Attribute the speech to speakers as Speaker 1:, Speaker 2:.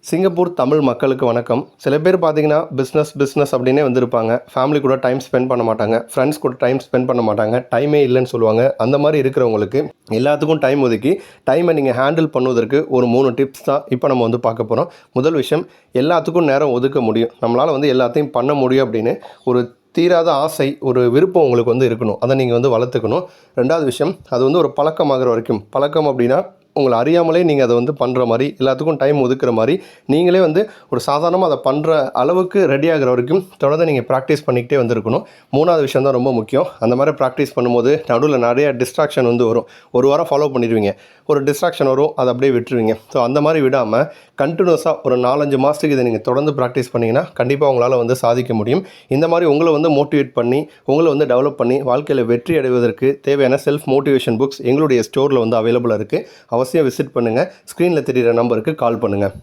Speaker 1: Singapore Tamil மக்களுக்கு வணக்கம். சில பேர் பார்த்தீங்கன்னா, பிஸ்னஸ் அப்படின்னே வந்திருப்பாங்க. ஃபேமிலி கூட டைம் ஸ்பெண்ட் பண்ண மாட்டாங்க. ஃப்ரெண்ட்ஸ் கூட டைம் ஸ்பெண்ட் பண்ண மாட்டாங்க. டைமே இல்லைன்னு சொல்லுவாங்க. அந்த மாதிரி இருக்கிறவங்களுக்கு எல்லாத்துக்கும் டைம் ஒதுக்கி, டைமை நீங்கள் ஹேண்டில் பண்ணுவதற்கு ஒரு 3 டிப்ஸ் தான் இப்போ நம்ம வந்து பார்க்க போகிறோம். முதல் விஷயம், எல்லாத்துக்கும் நேரம் ஒதுக்க முடியும். நம்மளால் வந்து எல்லாத்தையும் பண்ண முடியும் அப்படின்னு ஒரு தீராத ஆசை, ஒரு விருப்பம் உங்களுக்கு வந்து இருக்கணும். அதை நீங்கள் வந்து வளர்த்துக்கணும். 2வது விஷயம், அது வந்து ஒரு பழக்கமாகிற வரைக்கும். பழக்கம் அப்படின்னா உங்களை அறியாமலே நீங்கள் அதை வந்து பண்ணுற மாதிரி, எல்லாத்துக்கும் டைம் ஒதுக்குற மாதிரி, நீங்களே வந்து ஒரு சாதாரணமாக அதை பண்ணுற அளவுக்கு ரெடி ஆகிற வரைக்கும் தொடர்ந்து நீங்கள் ப்ராக்டிஸ் பண்ணிக்கிட்டே வந்துருக்கணும். 3வது விஷயம் தான் ரொம்ப முக்கியம். அந்த மாதிரி ப்ராக்டிஸ் பண்ணும்போது நடுவில் நிறைய டிஸ்ட்ராக்ஷன் வந்து வரும். ஒரு வாரம் ஃபாலோ பண்ணிடுவீங்க, ஒரு டிஸ்ட்ராக்ஷன் வரும், அதை அப்படியே விட்டுருவீங்க. ஸோ அந்த மாதிரி விடாமல் கண்டினியூஸாக ஒரு 4-5 மாதத்துக்கு இதை நீங்கள் தொடர்ந்து ப்ராக்டிஸ் பண்ணிங்கன்னா கண்டிப்பாக உங்களால் வந்து சாதிக்க முடியும். இந்த மாதிரி உங்களை வந்து மோட்டிவேட் பண்ணி, உங்களை வந்து டெவலப் பண்ணி வாழ்க்கையில் வெற்றி அடைவதற்கு தேவையான செல்ஃப் மோட்டிவேஷன் புக்ஸ் எங்களுடைய ஸ்டோரில் வந்து அவைலபிளாக இருக்குது. அவசியம் விசிட் பண்ணுங்கள். ஸ்க்ரீனில் தெரிகிற நம்பருக்கு கால் பண்ணுங்கள்.